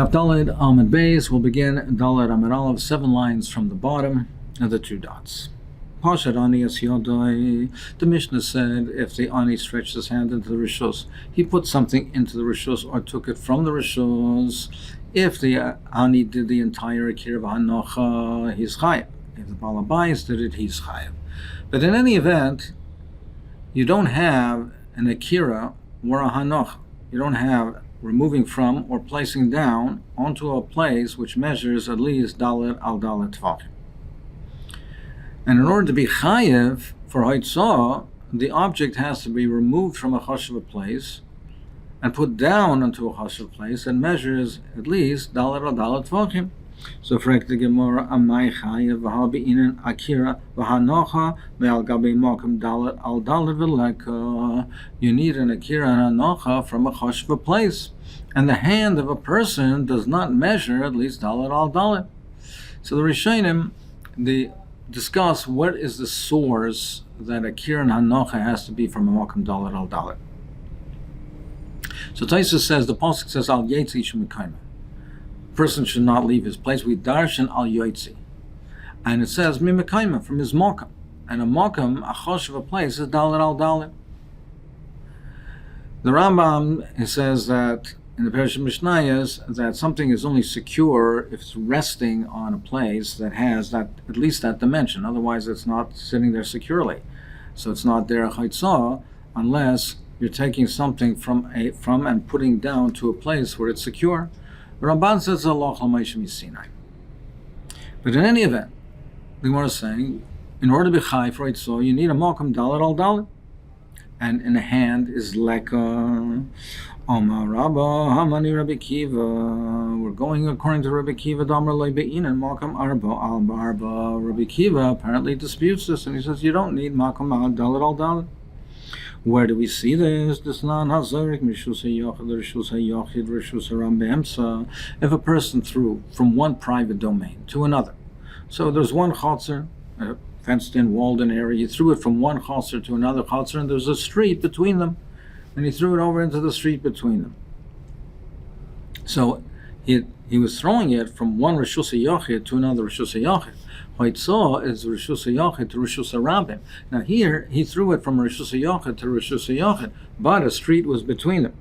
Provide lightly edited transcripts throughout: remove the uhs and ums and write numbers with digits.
Daf Daled Amud Beis will begin Daled Amud Aleph, 7 lines from the bottom of the 2 dots. Pashat Ani Es Yodai. The Mishnah said if the Ani stretched his hand into the Rishus, he put something into the Rishus or took it from the Rishus. If the Ani did the entire Akira V'Hanocha, he's Chayav. If the Balabais did it, he's Chayav. But in any event, you don't have an Akira or a Hanocha. You don't have removing from or placing down onto a place which measures at least dalet al dalet tvachim. And in order to be chayev for haitzah, the object has to be removed from a chashuv place and put down onto a chashuv place and measures at least dalet al dalet tvachim. So frek the Gemara, amay chayev v'habi inen akira v'hanocha ve'al gabi mokum dalet al dalet v'leka. You need an akira and hanocha from a chashva place, and the hand of a person does not measure at least dalet al dalet. So the Rishonim, they discuss what is the source that akira and hanocha has to be from a mokum dalet al dalet. So Taisa says, the pasuk says al yetzi shemekayma. Person should not leave his place. We darshan al yoitzi, and it says mimekaima, from his makam, and a makam, a chosh of a place, is dalet al dalet. The Rambam says that in the Parish of Mishnayos that something is only secure if it's resting on a place that has that, at least that dimension. Otherwise, it's not sitting there securely. So it's not there chaitzah unless you're taking something from and putting down to a place where it's secure. The Ramban says Allah L'Maishim Sinai. But in any event, the Gemara is saying, in order to be chai for Eitzah, you need a makam dalet al dalet. And in the hand is leka. Omar Rabba, Hamani Rabbi Kiva. We're going according to Rabbi Kiva, Damar Loi Be'in, and makam arba al barba. Rabbi Kiva apparently disputes this, and he says, you don't need makam al dalet al dalet. Where do we see this? If a person threw from one private domain to another, so there's one chotzer, a fenced-in, walled-in area, he threw it from one chotzer to another chotzer, and there's a street between them, and he threw it over into the street between them. So he was throwing it from one Rishus HaYochid to another Rishus HaYochid. Haitzah is Rishus HaYochid to Rishus HaRabim. Now here, he threw it from Rishus HaYochid to Rishus HaYochid, but a street was between them.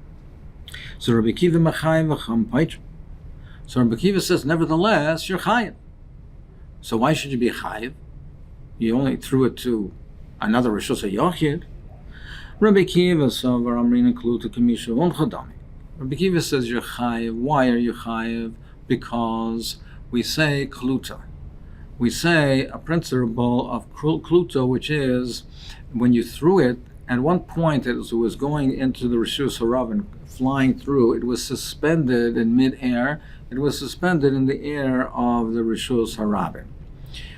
So Rabbi Kiva Mechayev V'cham Paitr. So Rabbi Kiva says, nevertheless, you're Chayev. So why should you be Chayev? You only threw it to another Rishus HaYochid. Rabbi Kiva Savar Amrina Kluta Kamisha V'chadami. Rabbi Kiva says you're Chayev. Why are you Chayev? Because we say Kluta. We say a principle of kluta, which is when you threw it, at one point it was going into the Rishus HaRabim, flying through, it was suspended in mid-air, it was suspended in the air of the Rishus HaRabim.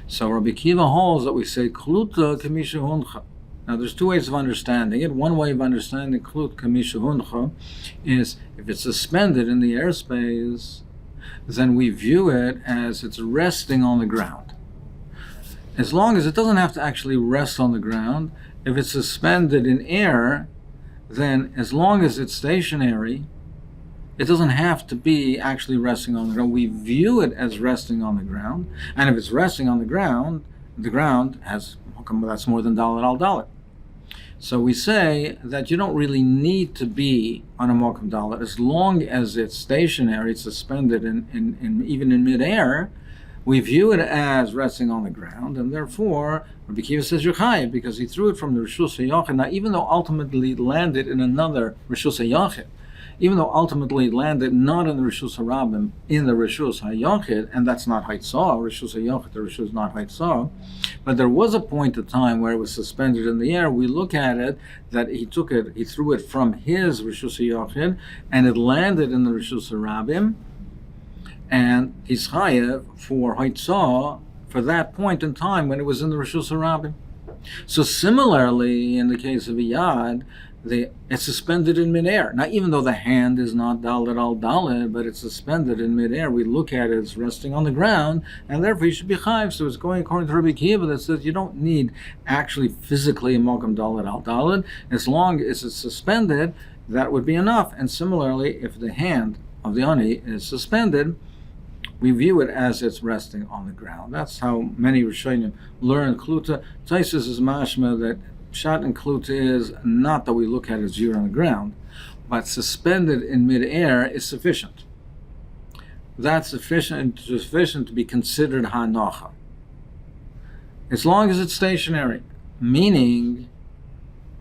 So Rabbi Kiva holds that we say kluta kamisha huncha. Now there's 2 ways of understanding it. One way of understanding klut kamisha huncha is if it's suspended in the airspace, then we view it as it's resting on the ground. As long as it doesn't have to actually rest on the ground, if it's suspended in air, then as long as it's stationary, it doesn't have to be actually resting on the ground. We view it as resting on the ground, and if it's resting on the ground has, that's more than dalet al dalet. So we say that you don't really need to be on a mokum dalet as long as it's stationary, it's suspended in even in midair. We view it as resting on the ground, and therefore Rabbi Kiva says you're chayav because he threw it from the Rishus HaYochid. Now, even though ultimately it landed in another Rishus HaYochid, even though ultimately it landed not in the Rishus HaRabim, in the Rishus HaYochid, and that's not haitzah, Rishus HaYochid, the Rishus is not haitzah, but there was a point of time where it was suspended in the air. We look at it that he threw it from his Rishus HaYochid, and it landed in the Rishus HaRabim, and he's chayev for haitzah for that point in time when it was in the Rishus HaRabim. So similarly, in the case of a yad, it's suspended in midair. Now, even though the hand is not dalet al dalet, but it's suspended in midair, we look at it as resting on the ground, and therefore you should be chayev. So it's going according to Rabbi Kiva that says you don't need actually physically a makam dalet al dalet. As long as it's suspended, that would be enough. And similarly, if the hand of the ani is suspended, we view it as it's resting on the ground. That's how many Rishonim learn Kluta. Taisus is mashma that Pshat and Kluta is not that we look at it as you're on the ground, but suspended in midair is sufficient. That's sufficient to be considered hanocha. As long as it's stationary, meaning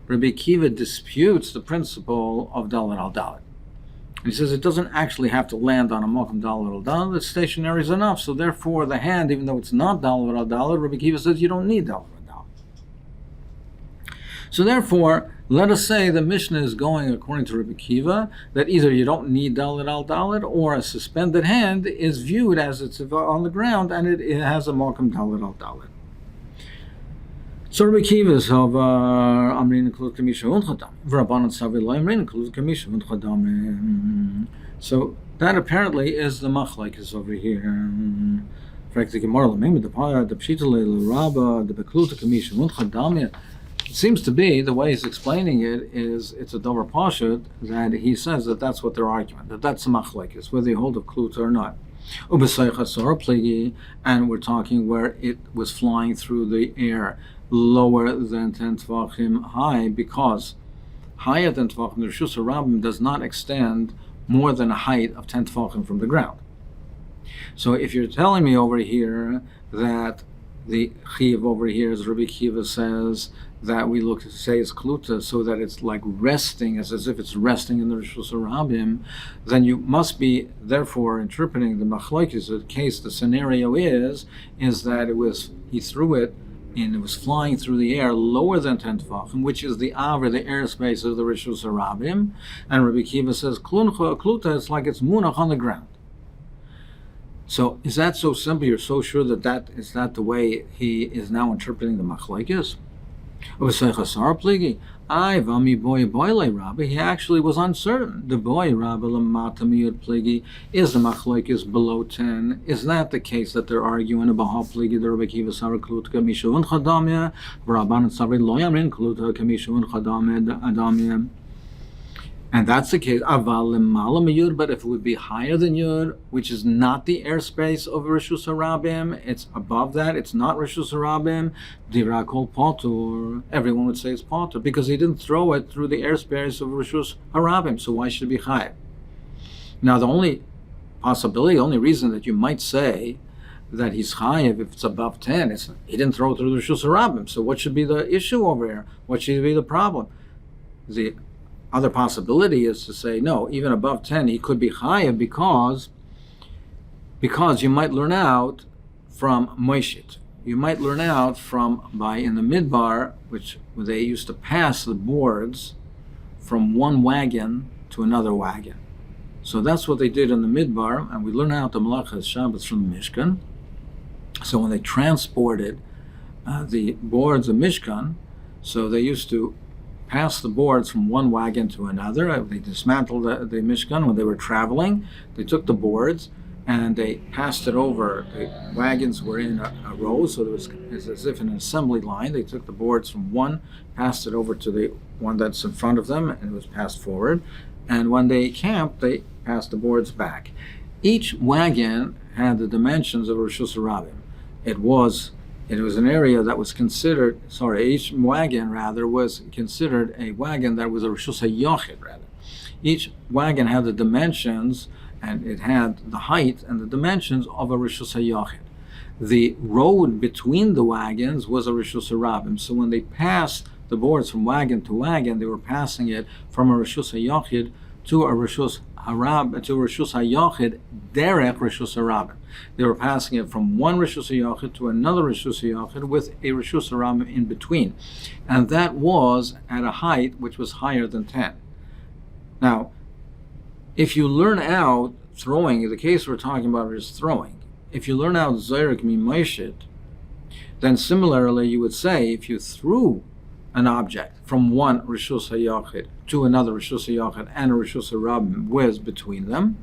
Rabbi Akiva disputes the principle of dalet al dalet. He says it doesn't actually have to land on a mokum dalet al dalet, it's stationary is enough. So therefore the hand, even though it's not dalet al dalet, Rabbi Akiva says you don't need dalet al dalet. So therefore, let us say the Mishnah is going according to Rabbi Akiva, that either you don't need dalet al dalet, or a suspended hand is viewed as it's on the ground and it has a mokum dalet al dalet. So Rabbi Akiva is of Amrin include Kamisha Unchadam. V'Rabbanan Savila Amrin include Kamisha Unchadam. So that apparently is the machlekes over here. In fact, the Gemara Lamim, the Paya, the Pshitale, the Rabba, the Bekluta Kamisha Unchadam. It seems to be the way he's explaining it is it's a dover pashut that he says that that's what they're arguing, that's the machlekes, whether they hold of Kluta or not. And we're talking where it was flying through the air lower than 10 tvachim high, because higher than tvachim, the Rishus HaRabim does not extend more than a height of 10 tvachim from the ground. So if you're telling me over here that the chiv over here, as Rabbi Akiva says, that we look to say is kluta, so that it's like resting, as if it's resting in the Rishus HaRabim, then you must be therefore interpreting the machlokes. The case, the scenario is that he threw it and it was flying through the air lower than 10 tefachim, which is the the airspace of the Rishus HaRabim, and Rabbi Akiva says kluta, it's like it's munach on the ground. So is that so simple? You're so sure that is that the way he is now interpreting the machlokes? He actually was uncertain. The boy Rabbi Lamata Miyud Pligi is the machlokes below 10. Is that the case that they're arguing about Pligi the Rabbi Akiva Sar Kluta Kamishu and Chadamya, Rabban Sabri Loyam Kluta Kamishu and Chadamya? And that's the case. But if it would be higher than Yud, which is not the airspace of Rishus HaRabim, it's above that, it's not Rishus HaRabim, Dirakol Potur, everyone would say it's Potur, because he didn't throw it through the airspace of Rishus HaRabim, so why should it be high? Now the only possibility, the only reason that you might say that he's chayiv if it's above 10, he didn't throw it through the Rishus HaRabim, so what should be the issue over here? What should be the problem? The other possibility is to say, no, even above 10, he could be chayav because you might learn out from Moishit. You might learn out by in the Midbar, which they used to pass the boards from one wagon to another wagon. So that's what they did in the Midbar, and we learn out the Malachas Shabbat from the Mishkan. So when they transported the boards of Mishkan, so they used to pass the boards from one wagon to another. They dismantled the Mishkan when they were traveling. They took the boards and they passed it over. The wagons were in a row, so it was as if an assembly line. They took the boards from one, passed it over to the one that's in front of them, and it was passed forward. And when they camped, they passed the boards back. Each wagon had the dimensions of Rishus HaRabim. It was an area that was considered, each wagon rather was considered a wagon that was a Rishus HaYochid rather. Each wagon had the dimensions, and it had the height and the dimensions of a Rishus HaYochid. The road between the wagons was a Rishus HaRabim. So when they passed the boards from wagon to wagon, they were passing it from a Rishus HaYochid to a Rishus HaYochid, derech Rishus HaRabim. They were passing it from one Rishus HaYochid to another Rishus HaYochid with a Rishus HaRabim in between. And that was at a height which was higher than 10. Now, if you learn out throwing, the case we're talking about is throwing. If you learn out Zoyrek Mi Masechet, then similarly you would say if you threw an object from one Rishus HaYochid to another Rishus HaYochid and a Rishus HaRabim was between them,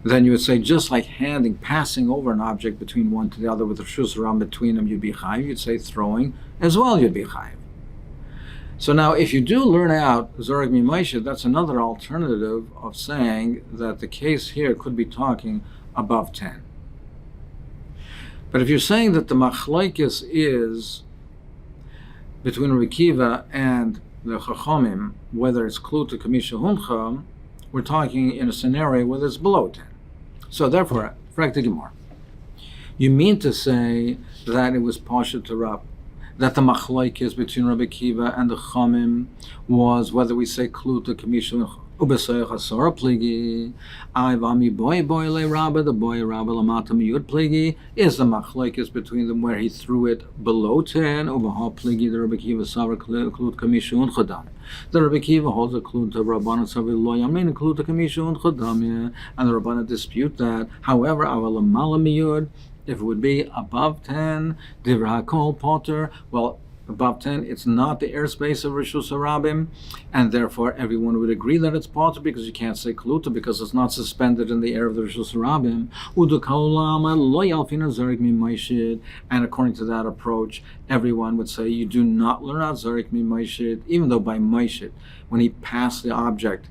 then you would say just like passing over an object between one to the other with Rishus HaRabim between them, you'd be chayiv. You'd say throwing as well, you'd be chayiv. So now, if you do learn out Zorek Mimaishet, that's another alternative of saying that the case here could be talking above 10. But if you're saying that the machlokes is between Rabbi Kiva and the Chachamim, whether it's Kluta Kamisha Huncha, we're talking in a scenario where it's below 10. So therefore, Frag the Gemara, you mean to say that it was Pasha to Rab, that the machlokes between Rabbi Kiva and the Chachamim was whether we say Kluta Kamisha Ubesayach Asara Pligi, Ivami boy le Rabba, the boy Rabba Lamata Miyud Pligi, is the machlokes between them where he threw it below 10, Ubaha Pligi, the Rabbi Kiva Savra Klut Kamisha Unchadam. The Rabbi Kiva holds a Klut of Rabbanah Savri Lo Yamin, Klut Kamisha Unchadam, and the Rabbanah dispute that. However, Avalamala Miyud, if it would be above 10, Divra Kol Potter, well, above 10, it's not the airspace of Rishus Harabim, and therefore everyone would agree that it's Potter because you can't say Kluta because it's not suspended in the air of the Rishus Harabim. And according to that approach, everyone would say you do not learn out Zarek Mi Maishit, even though by Maishit, when he passed the object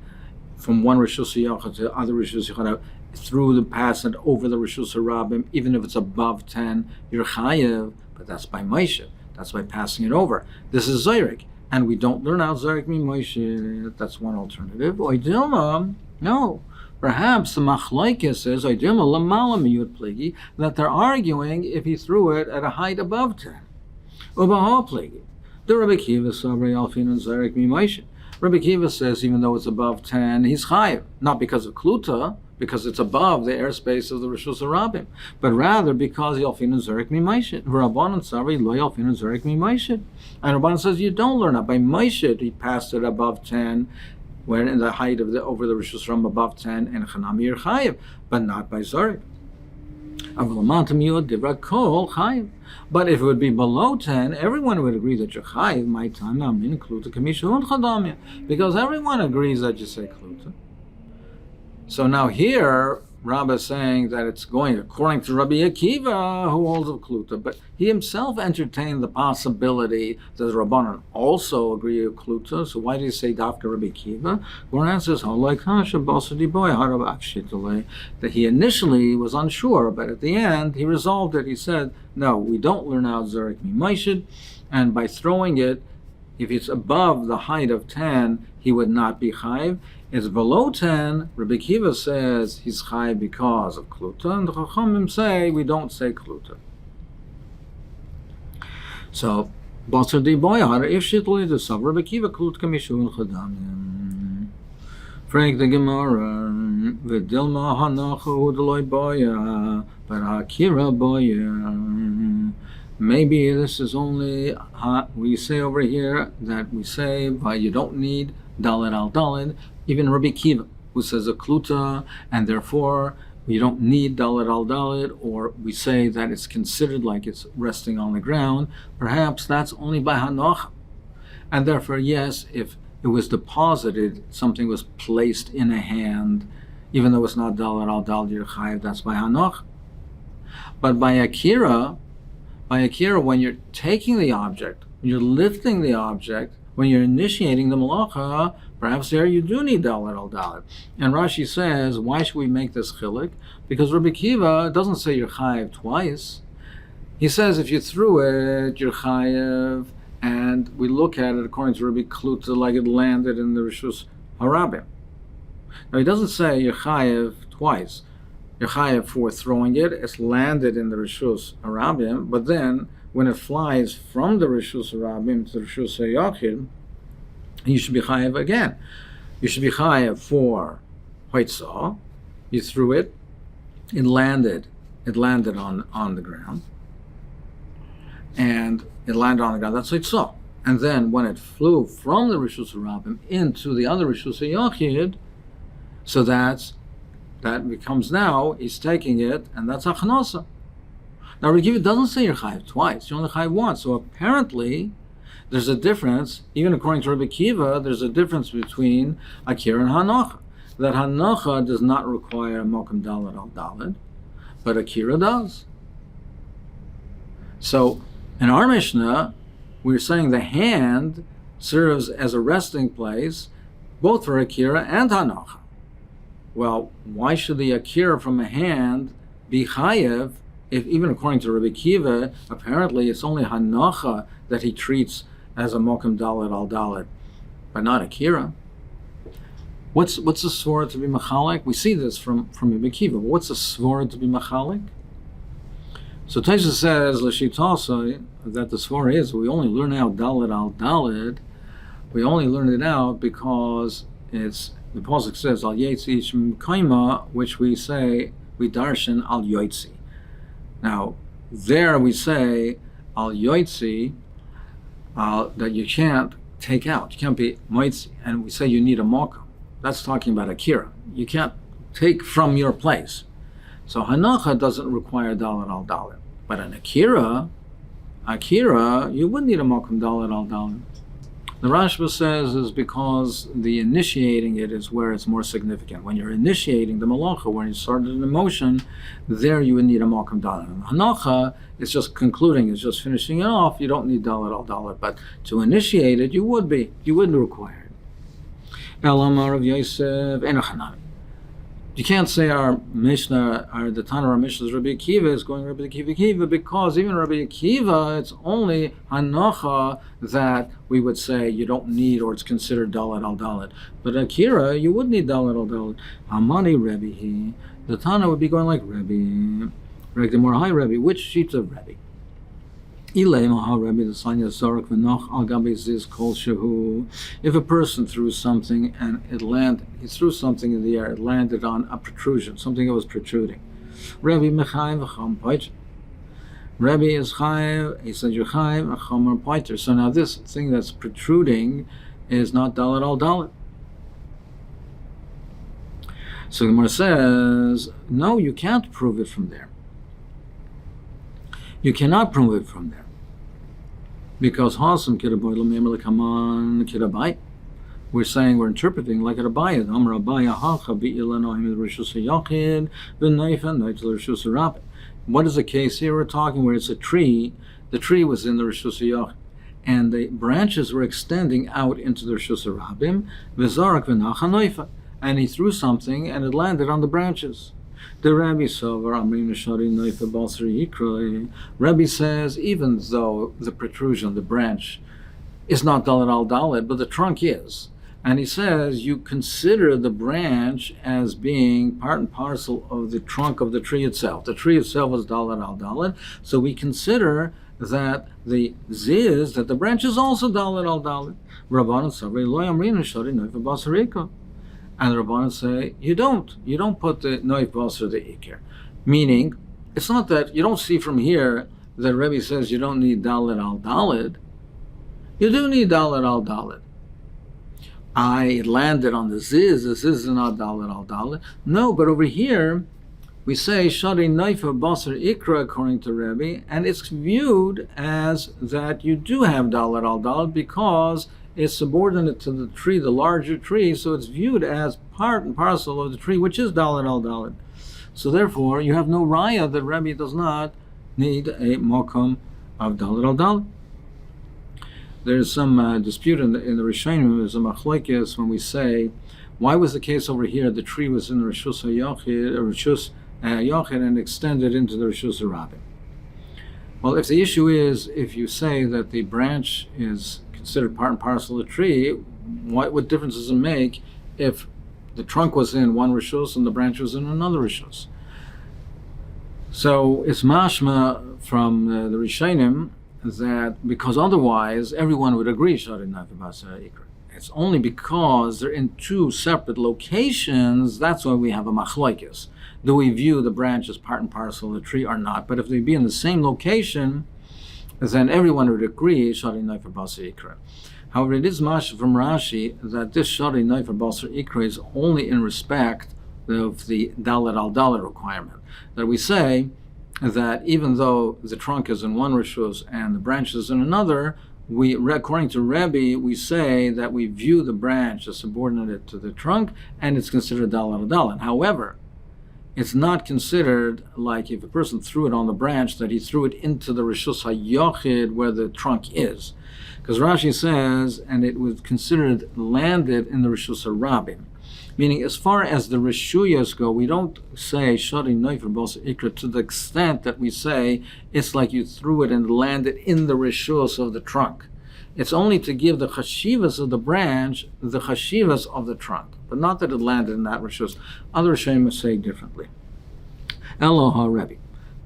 from one Rishus Yachad to the other Rishus Yachad, through the pass and over the Rishus Harabim, even if it's above 10, you're Chayev, but that's by Maishit. That's by passing it over. This is Zayrik, and we don't learn out Zayrik Mi Moshe. That's one alternative. Oidilma, no. Perhaps the machlokes is Oidilma Lamala Miyud Pligi, that they're arguing if he threw it at a height above 10. Ubaha Pligi. The Rabbi Kiva Savri Alfin and Zayrik Mi Moshe. Rabbi Kiva says even though it's above 10, he's chayiv, not because of Kluta, because it's above the airspace of the Rishus Harabim, but rather because Yalfin and Zurek Mi Maishit. Rabbanan Savi Lo Yalfin and Zurek Mi Maishit. And Rabbanan says you don't learn it. By Maishit, he passed it above 10, when in the height of the over the Rishus Harabim above 10, and Chanami Chayiv, but not by Zurek. But if it would be below 10, everyone would agree that you're chayiv. My time now mean Kluta Kamishun Chadamya, because everyone agrees that you say Kluta. So now here, Rabbi is saying that it's going according to Rabbi Akiva, who holds of Kluta, but he himself entertained the possibility that the Rabbanan also agree with Kluta. So why do you say Dafka Rabbi Akiva? Goran says, that he initially was unsure, but at the end he resolved it. He said, no, we don't learn out Zarek Mi Maishid, and by throwing it, if it's above the height of 10, he would not be chayiv. It's below 10, Rabbi Kiva says he's chayiv because of Kluta, and the Chachamim say we don't say Kluta. So, Basar di Boyar, if shitli the sub, Rabbi Kiva Klut Kamishun Chadamim. Frank the Gemara, Vidilma Hanachu Deloy Boya, but Akira Boya. Maybe this is only, we say over here that we say, but you don't need Dalet al Dalet. Even Rabbi Kiva, who says a Kluta, and therefore you don't need Dalet al Dalet, or we say that it's considered like it's resting on the ground, perhaps that's only by Hanoch. And therefore, yes, if it was deposited, something was placed in a hand, even though it's not Dalet al Dalet Yerchayev, that's by Hanoch. But by Akira, when you're taking the object, when you're lifting the object, when you're initiating the malacha, perhaps there you do need Dalet al Dalet. And Rashi says, why should we make this chilik? Because Rabbi Kiva doesn't say you're chayev twice. He says if you threw it, you're chayev, and we look at it according to Rabbi Kluta like it landed in the Rishus Harabim. Now he doesn't say you're chayev twice. You're chayev for throwing it, it's landed in the Rishus Harabim, but then when it flies from the Rishus Harabim to the Rishus HaYachid, you should be chayev again. You should be chayev for hoitzah. You threw it, it landed on the ground, and it landed on the ground. That's hoitzah. And then when it flew from the Rishus Harabim into the other Rishus HaYachid, so that becomes now he's taking it, and that's achnasa. Now Rabbi Kiva doesn't say you're chayev twice; you're only chayev once. So apparently, there's a difference. Even according to Rabbi Kiva, there's a difference between Akira and Hanocha. That Hanocha does not require Mokum Dalet al Dalet, but Akira does. So in our Mishnah, we're saying the hand serves as a resting place, both for Akira and Hanocha. Well, why should the Akira from a hand be Chayev if, even according to Rabbi Kiva, apparently it's only Hanocha that he treats as a Mokum Dalet al Dalet, but not Akira? What's the svara to be Machalik? We see this from Rabbi Kiva. What's the svara to be Machalik? So Taisa says, L'shitasa, that the svara is, we only learn out Dalet al Dalet, we only learn it out because it's, the Pasuk says, Al Yetzi Shem Kaima, which we say, we darshan Al Yotzi. Now, there we say, Al Yotzi, that you can't take out, you can't be Moitzi, and we say you need a Mokum. That's talking about Akira. You can't take from your place. So Hanacha doesn't require Dalet al Dalet. But an Akira, you would need a Mokum Dalet al Dalet. The Rashba says is because the initiating it is where it's more significant. When you're initiating the Malacha, when you started an emotion, there you would need a Mokum Dalet. Hanacha is just concluding, it's just finishing it off. You don't need Dalet al Dalet. But to initiate it, you would require it. Elamar of Yosef Enochanami. You can't say our Mishnah, the Tana of our Mishnah is Rabbi Akiva is going Rabbi Akiva, because even Rabbi Akiva, it's only Hanocha that we would say you don't need, or it's considered Dalet al Dalet. But Akira, you would need Dalet al Dalet. Hamani Rebbe, the Tana would be going like Rebbe, Regdemor High Rebbe. Which sheets of Rebbe? If a person threw something and he threw something in the air, it landed on a protrusion, something that was protruding. Rebbe is chayiv, he said you're chayiv, achomer poiter. So now this thing that's protruding is not dalet al dalet. So the Gemara says, no, you can't prove it from there. You cannot prove it from there. Because we're saying, we're interpreting like a Rabaya. What is the case here? We're talking where it's a tree. The tree was in the Rishus HaYachid, and the branches were extending out into the Rishus HaRabim. And he threw something, and it landed on the branches. The Rabbi Rabbi says, even though the protrusion, the branch, is not Dalet al Dalet, but the trunk is. And he says, you consider the branch as being part and parcel of the trunk of the tree itself. The tree itself is Dalet al Dalet, so we consider that the ziz, that the branch is also Dalet al Dalet. And the Rabbanan say, you don't put the Noif Basar the Iker. Meaning, it's not that you don't see from here that Rebbe says you don't need Dalet al Dalet. You do need Dalet al Dalet. It landed on the Ziz is not Dalet al Dalet. No, but over here, we say Shari Noif Basar Ikra according to Rebbe, and it's viewed as that you do have Dalet al Dalet because it's subordinate to the tree, the larger tree, so it's viewed as part and parcel of the tree, which is Dalet al Dalet. So therefore, you have no raya that Rebbe does not need a mokum of Dalet al Dalet. There's some dispute in the Rishonim. There's a machlokes when we say, why was the case over here the tree was in the Rishus HaYachid and extended into the Rishus HaRabim? Well, if the issue is, if you say that the branch is considered part and parcel of the tree, what difference does it make if the trunk was in one rishus and the branch was in another rishus? So it's mashma from the Rishonim that because otherwise everyone would agree it's only because they're in two separate locations, that's why we have a machlokes. Do we view the branch as part and parcel of the tree or not? But if they be in the same location, then everyone would agree Shari Noifer Basar Ikra. However, it is mash from Rashi that this Shari Noifer Basar Ikra is only in respect of the Dalet al Dalet requirement. That we say that even though the trunk is in one rishus and the branch is in another, according to Rebbe, we say that we view the branch as subordinate to the trunk and it's considered Dalet al Dalet. However, it's not considered like if a person threw it on the branch that he threw it into the Rishus HaYochid where the trunk is. Because Rashi says, and it was considered landed in the Rishus HaRabim. Meaning, as far as the Rishuyas go, we don't say Shari Noifer Bos Ikra to the extent that we say it's like you threw it and landed in the Rishus of the trunk. It's only to give the chashivas of the branch the chashivas of the trunk, but not that it landed in that Rishus. Other Rishonim say differently. Eloha Rebbe.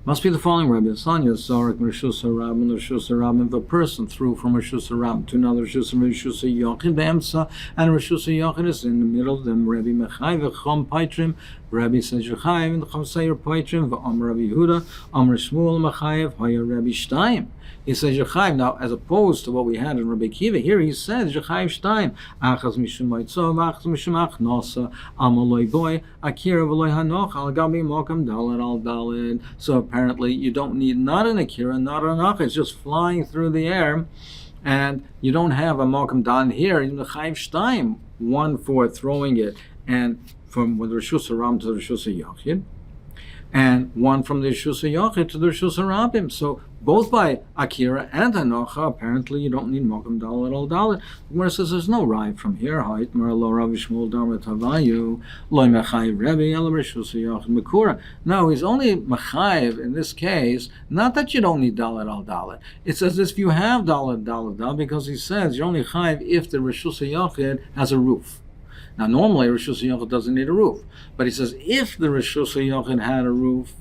Must be the following Rebbe. Sanya Zarek Rishus HaRabim, Rishus HaRabim. If a person threw from Rishus HaRabim to another Rishus HaYochid Be'emsa, and Rishus HaYochid is in the middle of them, Rebbe Mechai v'chom Paitrim. Rebbe says Yechayev and the Chomsayer Paitrim v'Am Rabbi Yehuda, Am Shmuel Mechayev Haya Rebbe Shtayim. He says Yechayev. Now, as opposed to what we had in Rabbi Kiva, here he says Yechayev Shtayim. Achaz mishum Maitzov, Achaz mishum Achnosa, Amaloi Boy, Akira v'Loi Hanoch, Al Gabi Mokam Daled Al Daled. So apparently, you don't need not an Akira, not an Ach. It's just flying through the air, and you don't have a Mokam Daled here. Yechayev Shtayim, one for throwing it, and from the Rishus HaRabim to the Rishus HaYochid, and one from the Rishus HaYochid to the Rishus HaRabim. So both by Akira and Hanocha, apparently you don't need Mokum Dalet Al Dalet. The Gemara says there's no ride from here. Hait Merlo Rav Shmuel Darma Tavayu Loi Mechayev Rebbe El Rishus HaYochid Mekura. No, he's only Mechayev in this case. Not that you don't need Dalet Al Dalet. It's as if you have Dalet Dalet Dalet, because he says you're only Chayev if the Rishus HaYochid has a roof. Now, normally, Rishus HaYochid doesn't need a roof. But he says, if the Rishus HaYochid had a roof,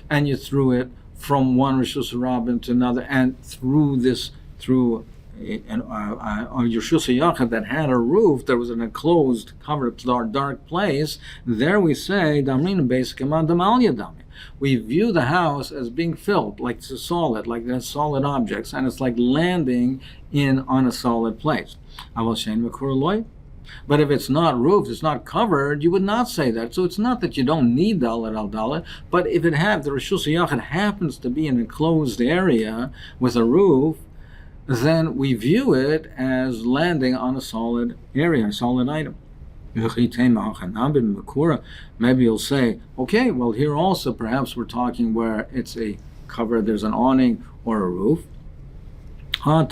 and you threw it from one Rishus HaRabim to another, and through Rishus HaYochid that had a roof, there was an enclosed, covered, dark place, there we say, Damrin Basic Amad Damal Yadami. We view the house as being filled, like it's a solid, like there's solid objects, and it's like landing on a solid place. Aval Shein Mekur Loi. But if it's not roofed, it's not covered, you would not say that. So it's not that you don't need Dalet Al Dalet, but if the Rishus HaYochid happens to be an enclosed area with a roof, then we view it as landing on a solid area, a solid item. Maybe you'll say, okay, well here also perhaps we're talking where it's a cover, there's an awning or a roof. That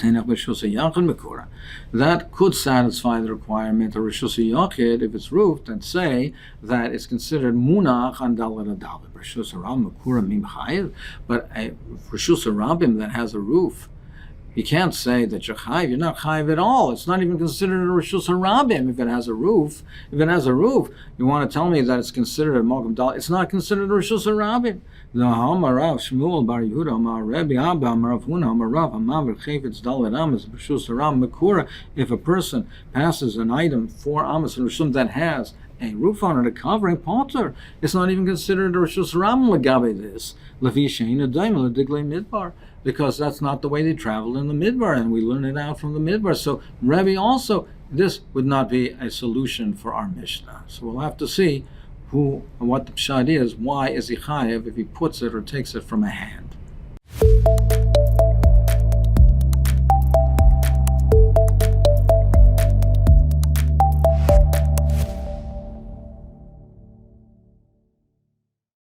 could satisfy the requirement of Rishus HaYochid if it's roofed, and say that it's considered munach on Dalet Adalet. Rishus HaRabim Mekura Mim Chayev, but a Rishus HaRabim that has a roof, you can't say that you're chayiv. You're not chayiv at all. It's not even considered a Rishus HaRabim if it has a roof. If it has a roof, you want to tell me that it's considered a Mokum Dalet. It's not considered a Rishus HaRabim. The Hamarav Shmuel Bar Yehuda Amar Rebbe Abba Amarav Huna Amarav Amav Chayfetz Dalet Amos Rishus HaRabim Mekura. If a person passes an item for Amos and Rishum that has a roof on it, a covering, potter, it's not even considered a Rishus HaRabim Lagabe this. Levi Shein Adaim Lediglei Midbar. Because that's not the way they traveled in the Midbar, and we learn it out from the Midbar. So Rebbe also, this would not be a solution for our Mishnah. So we'll have to see what the pshat is. Why is he chayev if he puts it or takes it from a hand?